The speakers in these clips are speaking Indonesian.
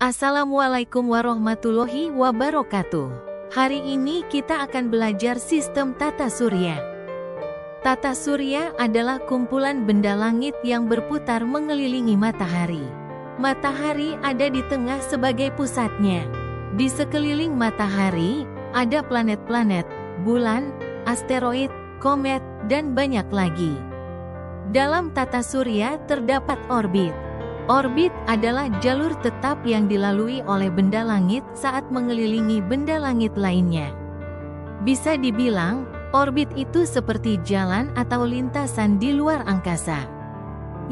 Assalamualaikum warahmatullahi wabarakatuh. Hari ini kita akan belajar sistem tata surya. Tata surya adalah kumpulan benda langit yang berputar mengelilingi matahari. Matahari ada di tengah sebagai pusatnya. Di sekeliling matahari, ada planet-planet, bulan, asteroid, komet, dan banyak lagi. Dalam tata surya terdapat orbit. Orbit adalah jalur tetap yang dilalui oleh benda langit saat mengelilingi benda langit lainnya. Bisa dibilang, orbit itu seperti jalan atau lintasan di luar angkasa.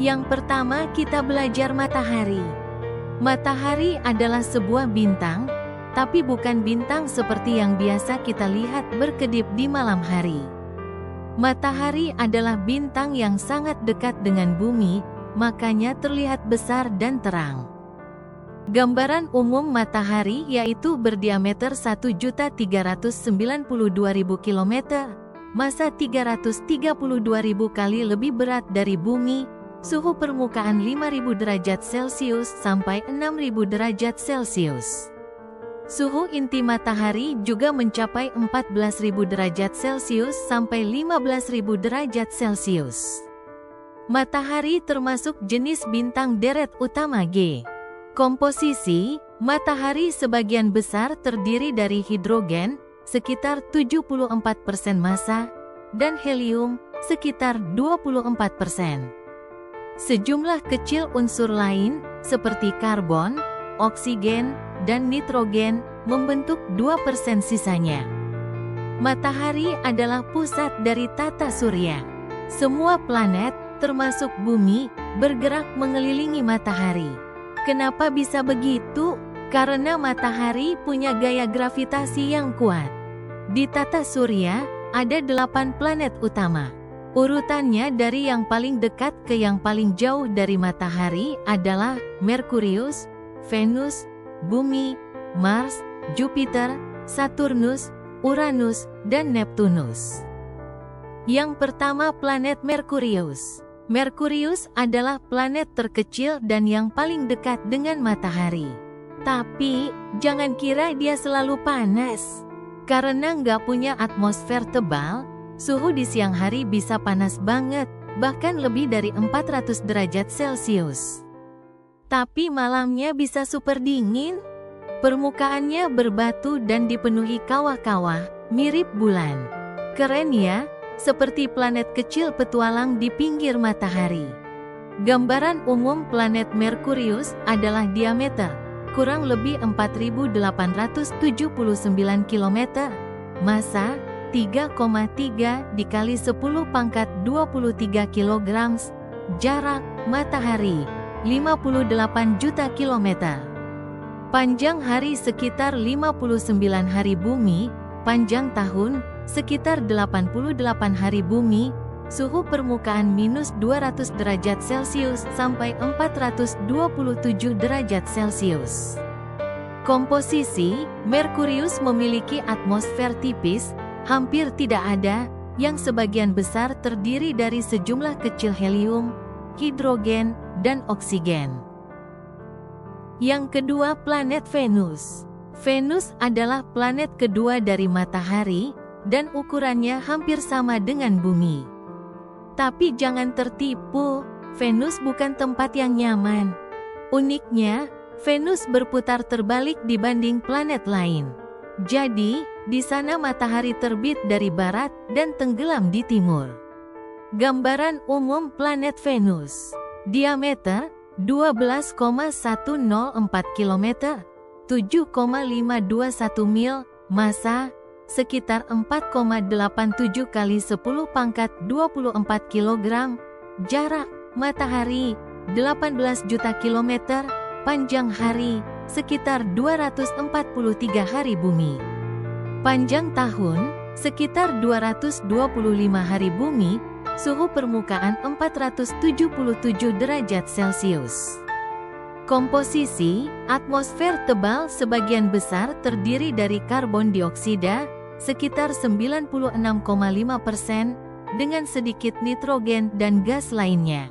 Yang pertama kita belajar matahari. Matahari adalah sebuah bintang, tapi bukan bintang seperti yang biasa kita lihat berkedip di malam hari. Matahari adalah bintang yang sangat dekat dengan bumi, makanya terlihat besar dan terang. Gambaran umum matahari yaitu berdiameter 1.392.000 km, massa 332.000 kali lebih berat dari bumi, suhu permukaan 5.000 derajat Celcius sampai 6.000 derajat Celcius. Suhu inti matahari juga mencapai 14.000 derajat Celcius sampai 15.000 derajat Celcius. Matahari termasuk jenis bintang deret utama G. Komposisi, matahari sebagian besar terdiri dari hidrogen, sekitar 74% massa, dan helium, sekitar 24%. Sejumlah kecil unsur lain, seperti karbon, oksigen, dan nitrogen, membentuk 2% sisanya. Matahari adalah pusat dari tata surya. Semua planet, termasuk bumi, bergerak mengelilingi matahari. Kenapa bisa begitu? Karena matahari punya gaya gravitasi yang kuat. Di tata surya, ada 8 planet utama. Urutannya dari yang paling dekat ke yang paling jauh dari matahari adalah Merkurius, Venus, Bumi, Mars, Jupiter, Saturnus, Uranus, dan Neptunus. Yang pertama planet Merkurius. Merkurius adalah planet terkecil dan yang paling dekat dengan matahari. Tapi, jangan kira dia selalu panas. Karena nggak punya atmosfer tebal, suhu di siang hari bisa panas banget, bahkan lebih dari 400 derajat Celcius. Tapi malamnya bisa super dingin. Permukaannya berbatu dan dipenuhi kawah-kawah, mirip bulan. Keren ya? Seperti planet kecil petualang di pinggir matahari. Gambaran umum planet Merkurius adalah diameter, kurang lebih 4.879 km, massa, 3,3 dikali 10 pangkat 23 kg, jarak, matahari, 58 juta kilometer. Panjang hari sekitar 59 hari bumi, panjang tahun, sekitar 88 hari bumi, suhu permukaan minus 200 derajat Celcius sampai 427 derajat Celcius. Komposisi, Merkurius memiliki atmosfer tipis, hampir tidak ada, yang sebagian besar terdiri dari sejumlah kecil helium, hidrogen, dan oksigen. Yang kedua planet Venus. Venus adalah planet kedua dari matahari, dan ukurannya hampir sama dengan bumi. Tapi jangan tertipu, Venus bukan tempat yang nyaman. Uniknya, Venus berputar terbalik dibanding planet lain. Jadi, di sana matahari terbit dari barat dan tenggelam di timur. Gambaran umum planet Venus. Diameter, 12,104 km, 7,521 mil, massa, sekitar 4,87 kali 10 pangkat 24 kg, jarak, matahari, 18 juta kilometer, panjang hari, sekitar 243 hari bumi. Panjang tahun, sekitar 225 hari bumi, suhu permukaan 477 derajat Celcius. Komposisi, atmosfer tebal sebagian besar terdiri dari karbon dioksida, sekitar 96,5%, dengan sedikit nitrogen dan gas lainnya.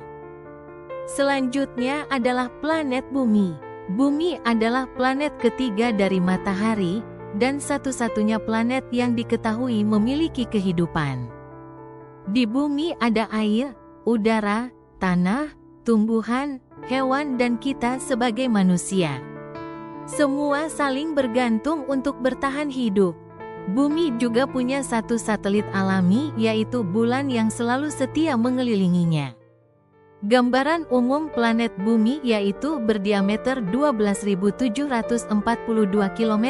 Selanjutnya adalah planet Bumi. Bumi adalah planet ketiga dari Matahari, dan satu-satunya planet yang diketahui memiliki kehidupan. Di bumi ada air, udara, tanah, tumbuhan, hewan dan kita sebagai manusia. Semua saling bergantung untuk bertahan hidup. Bumi juga punya satu satelit alami, yaitu bulan yang selalu setia mengelilinginya. Gambaran umum planet Bumi yaitu berdiameter 12.742 km,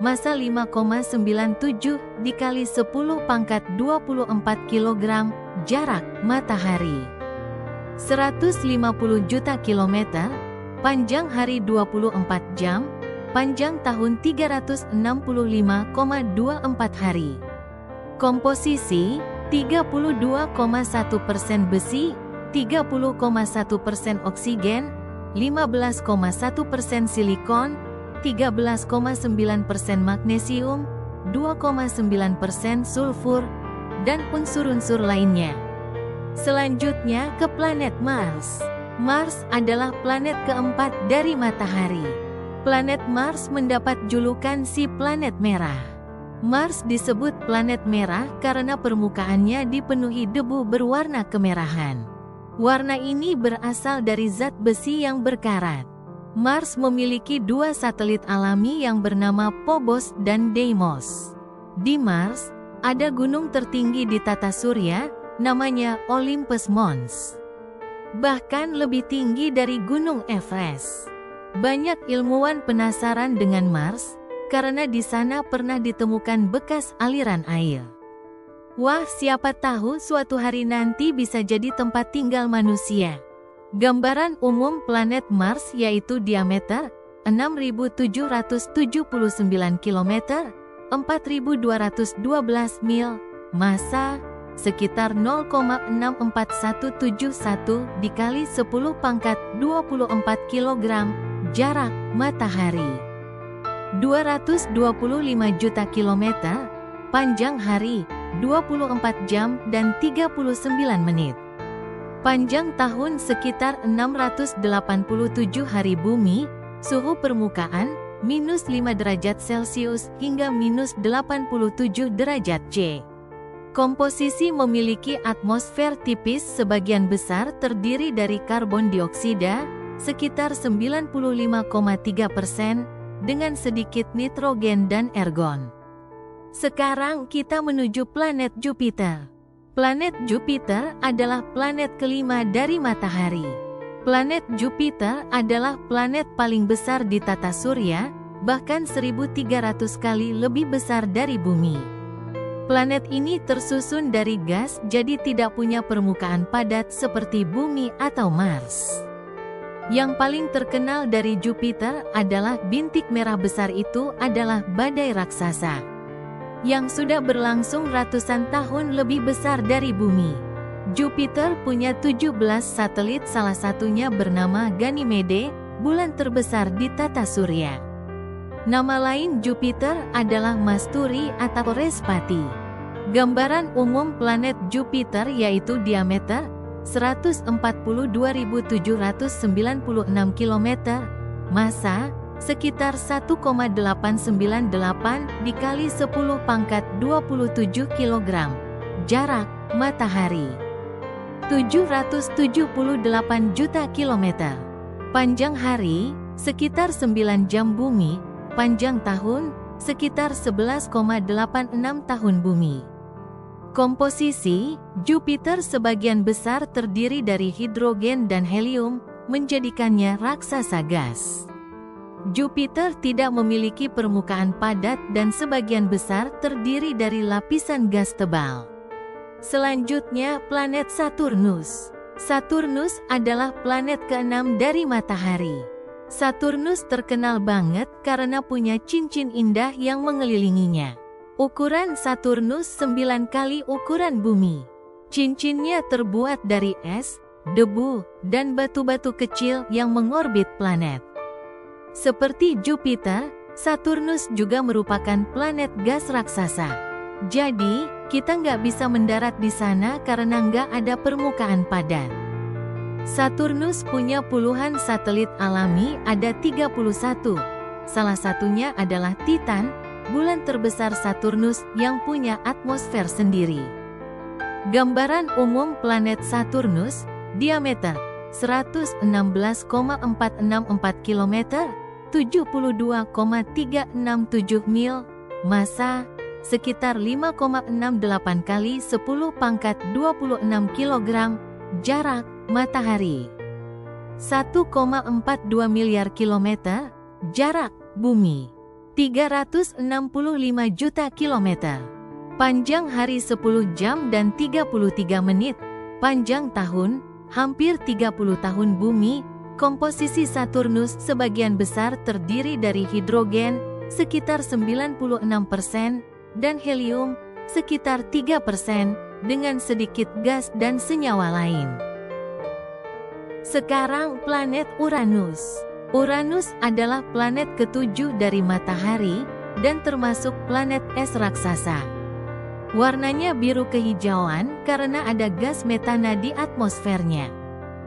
massa 5,97 dikali 10 pangkat 24 kg, jarak Matahari 150 juta kilometer, panjang hari 24 jam, panjang tahun 365,24 hari. Komposisi 32,1% besi, 30,1% oksigen, 15,1% silikon, 13,9% magnesium, 2,9% sulfur, dan unsur-unsur lainnya. Selanjutnya ke planet Mars. Mars adalah planet keempat dari Matahari. Planet Mars mendapat julukan si planet merah. Mars disebut planet merah karena permukaannya dipenuhi debu berwarna kemerahan. Warna ini berasal dari zat besi yang berkarat. Mars memiliki dua satelit alami yang bernama Phobos dan Deimos. Di Mars, ada gunung tertinggi di tata surya, namanya Olympus Mons. Bahkan lebih tinggi dari Gunung Everest. Banyak ilmuwan penasaran dengan Mars, karena di sana pernah ditemukan bekas aliran air. Wah, siapa tahu suatu hari nanti bisa jadi tempat tinggal manusia. Gambaran umum planet Mars yaitu diameter 6.779 km, 4.212 mil, massa sekitar 0,64171 dikali 10 pangkat 24 kg, jarak Matahari 225 juta kilometer, panjang hari 24 jam dan 39 menit. Panjang tahun sekitar 687 hari bumi, suhu permukaan -5 derajat Celcius hingga -87 derajat C. Komposisi memiliki atmosfer tipis sebagian besar terdiri dari karbon dioksida, sekitar 95,3%, dengan sedikit nitrogen dan argon. Sekarang kita menuju planet Jupiter. Planet Jupiter adalah planet kelima dari Matahari. Planet Jupiter adalah planet paling besar di tata surya, bahkan 1.300 kali lebih besar dari Bumi. Planet ini tersusun dari gas, jadi tidak punya permukaan padat seperti Bumi atau Mars. Yang paling terkenal dari Jupiter adalah bintik merah besar itu adalah badai raksasa yang sudah berlangsung ratusan tahun lebih besar dari Bumi. Jupiter punya 17 satelit, salah satunya bernama Ganymede, bulan terbesar di tata surya. Nama lain Jupiter adalah Masturi atau Respati. Gambaran umum planet Jupiter yaitu diameter 142.796 km, massa sekitar 1,898 dikali 10 pangkat 27 kg, jarak Matahari 778 juta kilometer, panjang hari sekitar 9 jam Bumi, panjang tahun sekitar 11,86 tahun Bumi. Komposisi Jupiter sebagian besar terdiri dari hidrogen dan helium, menjadikannya raksasa gas. Jupiter tidak memiliki permukaan padat dan sebagian besar terdiri dari lapisan gas tebal. Selanjutnya planet Saturnus. Saturnus adalah planet keenam dari Matahari. Saturnus terkenal banget karena punya cincin indah yang mengelilinginya. Ukuran Saturnus 9 kali ukuran Bumi. Cincinnya terbuat dari es, debu, dan batu-batu kecil yang mengorbit planet. Seperti Jupiter, Saturnus juga merupakan planet gas raksasa. Jadi, kita nggak bisa mendarat di sana karena nggak ada permukaan padat. Saturnus punya puluhan satelit alami, ada 31. Salah satunya adalah Titan, bulan terbesar Saturnus yang punya atmosfer sendiri. Gambaran umum planet Saturnus, diameter 116,464 km, 72,367 mil, massa sekitar 5,68 kali 10 pangkat 26 kg, jarak matahari 1,42 miliar kilometer, jarak bumi 365 juta kilometer. Panjang hari 10 jam dan 33 menit. Panjang tahun hampir 30 tahun bumi. Komposisi Saturnus sebagian besar terdiri dari hidrogen sekitar 96% dan helium sekitar 3% dengan sedikit gas dan senyawa lain. Sekarang planet Uranus. Uranus adalah planet ketujuh dari matahari dan termasuk planet es raksasa. Warnanya biru kehijauan karena ada gas metana di atmosfernya.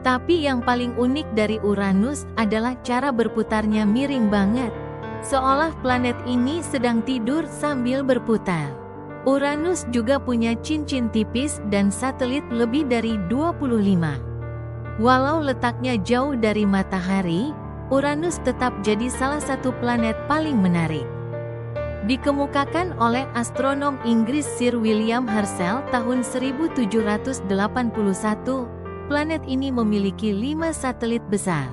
Tapi yang paling unik dari Uranus adalah cara berputarnya miring banget. Seolah planet ini sedang tidur sambil berputar. Uranus juga punya cincin tipis dan satelit lebih dari 25. Walau letaknya jauh dari matahari, Uranus tetap jadi salah satu planet paling menarik. Dikemukakan oleh astronom Inggris Sir William Herschel tahun 1781, planet ini memiliki 5 satelit besar,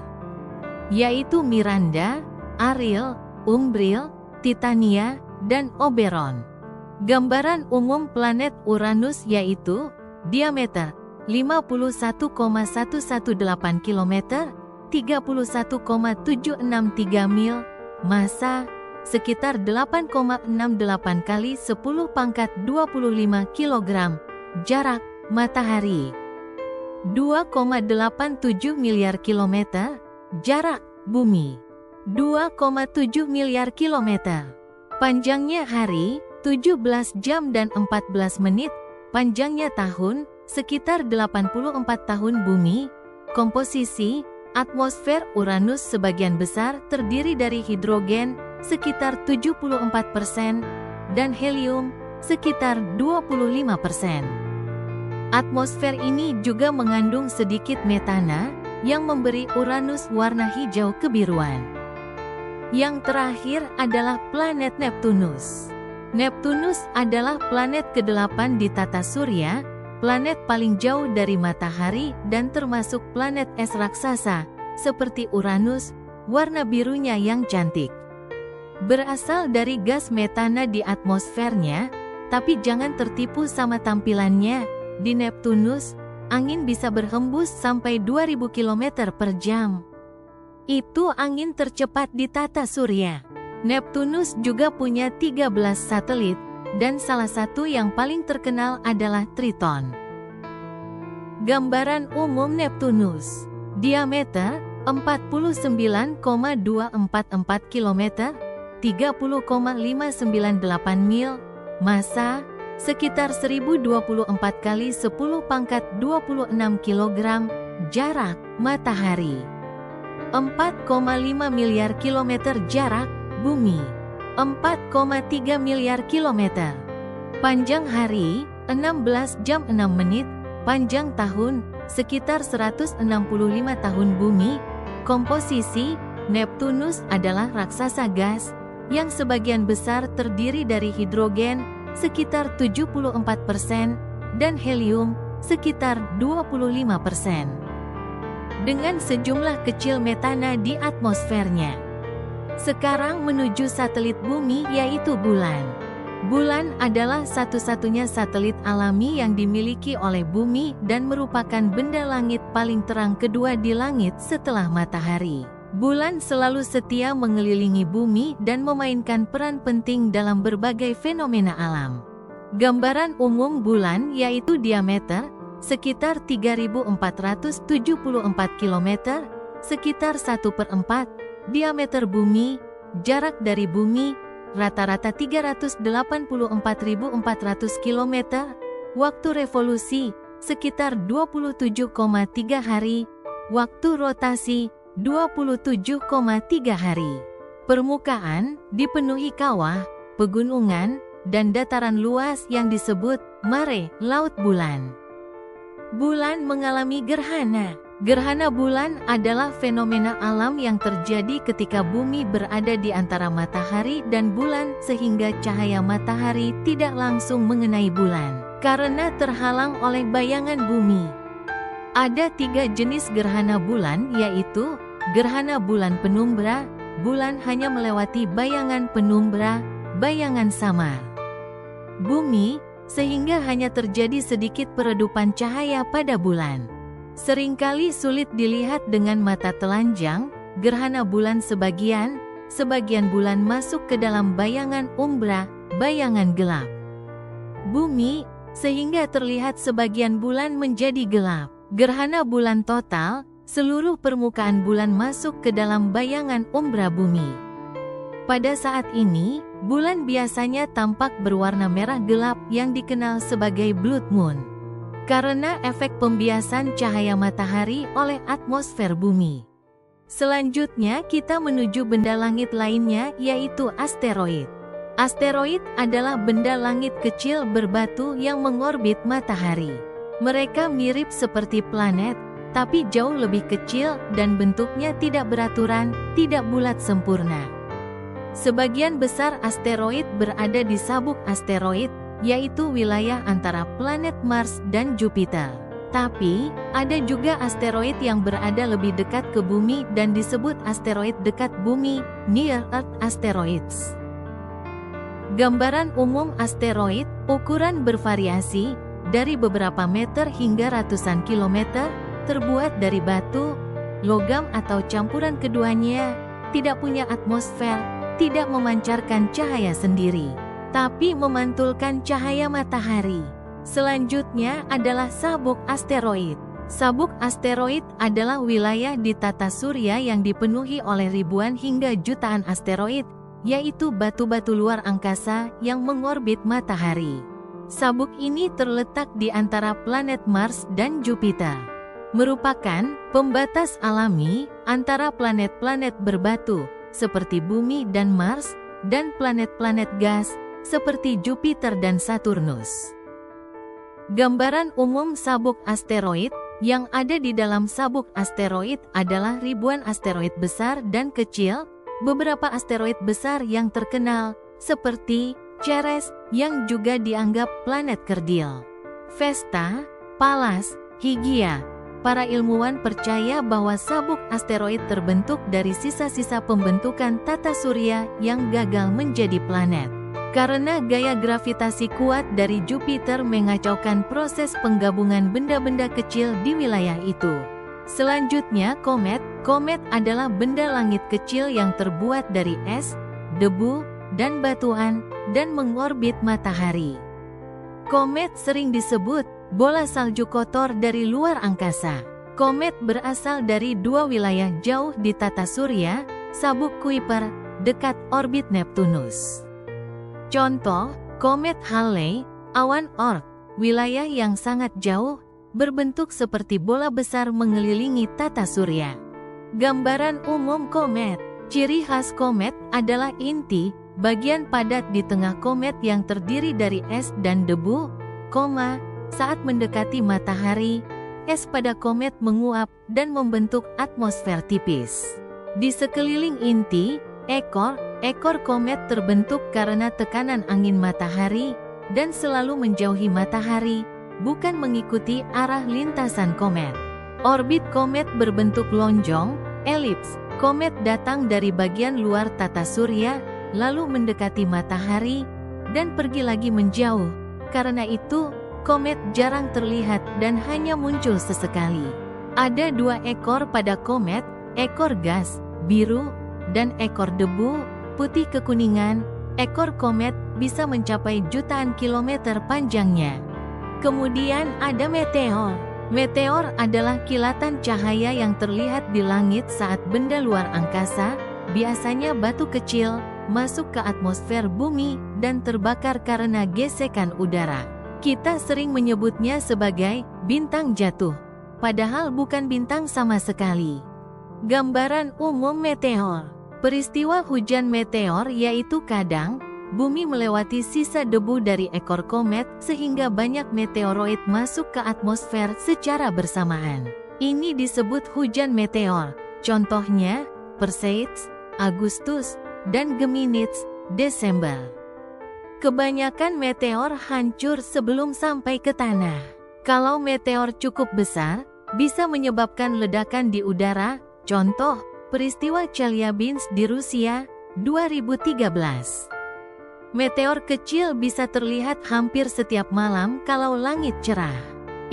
yaitu Miranda, Ariel, Umbriel, Titania, dan Oberon. Gambaran umum planet Uranus yaitu diameter 51,118 km, 31,763 mil, massa sekitar 8,68 kali 10 pangkat 25 kg, jarak matahari 2,87 miliar kilometer, jarak bumi 2,7 miliar kilometer. Panjangnya hari 17 jam dan 14 menit, panjangnya tahun sekitar 84 tahun bumi. Komposisi atmosfer Uranus sebagian besar terdiri dari hidrogen sekitar 74% dan helium sekitar 25%. Atmosfer ini juga mengandung sedikit metana yang memberi Uranus warna hijau kebiruan. Yang terakhir adalah planet Neptunus. Neptunus adalah planet ke-8 di tata surya, planet paling jauh dari matahari dan termasuk planet es raksasa, seperti Uranus, warna birunya yang cantik. Berasal dari gas metana di atmosfernya, tapi jangan tertipu sama tampilannya. Di Neptunus, angin bisa berhembus sampai 2000 km per jam. Itu angin tercepat di tata surya. Neptunus juga punya 13 satelit, dan salah satu yang paling terkenal adalah Triton. Gambaran umum Neptunus. Diameter 49,244 km, 30,598 mil, massa sekitar 1024 kali 10 pangkat 26 kg, jarak matahari 4,5 miliar kilometer, jarak bumi 4,3 miliar kilometer. Panjang hari 16 jam 6 menit, panjang tahun sekitar 165 tahun bumi. Komposisi Neptunus adalah raksasa gas yang sebagian besar terdiri dari hidrogen sekitar 74% dan helium sekitar 25%. Dengan sejumlah kecil metana di atmosfernya. Sekarang menuju satelit bumi yaitu bulan. Bulan adalah satu-satunya satelit alami yang dimiliki oleh bumi dan merupakan benda langit paling terang kedua di langit setelah matahari. Bulan selalu setia mengelilingi bumi dan memainkan peran penting dalam berbagai fenomena alam. Gambaran umum bulan yaitu diameter sekitar 3474 km, sekitar 1/4 diameter bumi, jarak dari bumi rata-rata 384.400 km, waktu revolusi sekitar 27,3 hari, Waktu rotasi 27,3 hari. Permukaan dipenuhi kawah, pegunungan, dan dataran luas yang disebut mare, laut bulan. Bulan mengalami gerhana. Gerhana bulan adalah fenomena alam yang terjadi ketika bumi berada di antara matahari dan bulan sehingga cahaya matahari tidak langsung mengenai bulan karena terhalang oleh bayangan bumi. Ada 3 jenis gerhana bulan, yaitu gerhana bulan penumbra, bulan hanya melewati bayangan penumbra, bayangan samar bumi, sehingga hanya terjadi sedikit peredupan cahaya pada bulan. Seringkali sulit dilihat dengan mata telanjang, gerhana bulan sebagian bulan masuk ke dalam bayangan umbra, bayangan gelap bumi, sehingga terlihat sebagian bulan menjadi gelap. Gerhana bulan total, seluruh permukaan bulan masuk ke dalam bayangan umbra bumi. Pada saat ini, bulan biasanya tampak berwarna merah gelap yang dikenal sebagai blood moon, karena efek pembiasan cahaya matahari oleh atmosfer bumi. Selanjutnya kita menuju benda langit lainnya, yaitu asteroid. Asteroid adalah benda langit kecil berbatu yang mengorbit matahari. Mereka mirip seperti planet, tapi jauh lebih kecil dan bentuknya tidak beraturan, tidak bulat sempurna. Sebagian besar asteroid berada di sabuk asteroid, yaitu wilayah antara planet Mars dan Jupiter. Tapi, ada juga asteroid yang berada lebih dekat ke bumi dan disebut asteroid dekat bumi, near Earth asteroids. Gambaran umum asteroid, ukuran bervariasi, dari beberapa meter hingga ratusan kilometer, terbuat dari batu, logam atau campuran keduanya, tidak punya atmosfer, tidak memancarkan cahaya sendiri, tapi memantulkan cahaya matahari. Selanjutnya adalah sabuk asteroid. Sabuk asteroid adalah wilayah di tata surya yang dipenuhi oleh ribuan hingga jutaan asteroid, yaitu batu-batu luar angkasa yang mengorbit matahari. Sabuk ini terletak di antara planet Mars dan Jupiter, merupakan pembatas alami antara planet-planet berbatu seperti Bumi dan Mars, dan planet-planet gas seperti Jupiter dan Saturnus. Gambaran umum sabuk asteroid yang ada di dalam sabuk asteroid adalah ribuan asteroid besar dan kecil, beberapa asteroid besar yang terkenal, seperti Ceres yang juga dianggap planet kerdil, Vesta, Pallas, Hygiea. Para ilmuwan percaya bahwa sabuk asteroid terbentuk dari sisa-sisa pembentukan tata surya yang gagal menjadi planet. Karena gaya gravitasi kuat dari Jupiter mengacaukan proses penggabungan benda-benda kecil di wilayah itu. Selanjutnya komet. Komet adalah benda langit kecil yang terbuat dari es, debu, dan batuan, dan mengorbit matahari. Komet sering disebut bola salju kotor dari luar angkasa. Komet berasal dari 2 wilayah jauh di tata surya, sabuk Kuiper, dekat orbit Neptunus. Contoh, komet Halley, awan Oort, wilayah yang sangat jauh, berbentuk seperti bola besar mengelilingi tata surya. Gambaran umum komet. Ciri khas komet adalah inti, bagian padat di tengah komet yang terdiri dari es dan debu, saat mendekati matahari, es pada komet menguap dan membentuk atmosfer tipis. Di sekeliling inti, ekor komet terbentuk karena tekanan angin matahari, dan selalu menjauhi matahari, bukan mengikuti arah lintasan komet. Orbit komet berbentuk lonjong, elips. Komet datang dari bagian luar tata surya, lalu mendekati matahari, dan pergi lagi menjauh. Karena itu, komet jarang terlihat dan hanya muncul sesekali. Ada 2 ekor pada komet, ekor gas, biru, dan ekor debu, putih kekuningan. Ekor komet bisa mencapai jutaan kilometer panjangnya. Kemudian ada meteor. Meteor adalah kilatan cahaya yang terlihat di langit saat benda luar angkasa, biasanya batu kecil, masuk ke atmosfer bumi dan terbakar karena gesekan udara. Kita sering menyebutnya sebagai bintang jatuh. padahal bukan bintang sama sekali. Gambaran umum meteor. Peristiwa hujan meteor yaitu kadang bumi melewati sisa debu dari ekor komet sehingga banyak meteoroid masuk ke atmosfer secara bersamaan. Ini disebut hujan meteor. Contohnya, Perseids, Agustus, dan Geminids, Desember. Kebanyakan meteor hancur sebelum sampai ke tanah. Kalau meteor cukup besar, bisa menyebabkan ledakan di udara. Contoh, peristiwa Chelyabinsk di Rusia, 2013. Meteor kecil bisa terlihat hampir setiap malam kalau langit cerah.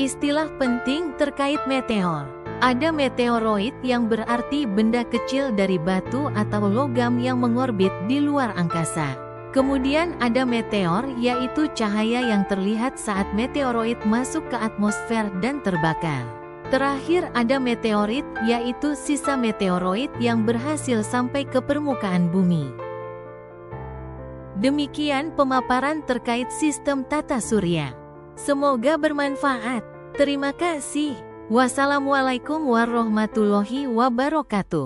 Istilah penting terkait meteor. Ada meteoroid yang berarti benda kecil dari batu atau logam yang mengorbit di luar angkasa. Kemudian ada meteor yaitu cahaya yang terlihat saat meteoroid masuk ke atmosfer dan terbakar. Terakhir ada meteorit yaitu sisa meteoroid yang berhasil sampai ke permukaan bumi. Demikian pemaparan terkait sistem tata surya. Semoga bermanfaat. Terima kasih. Wassalamualaikum warahmatullahi wabarakatuh.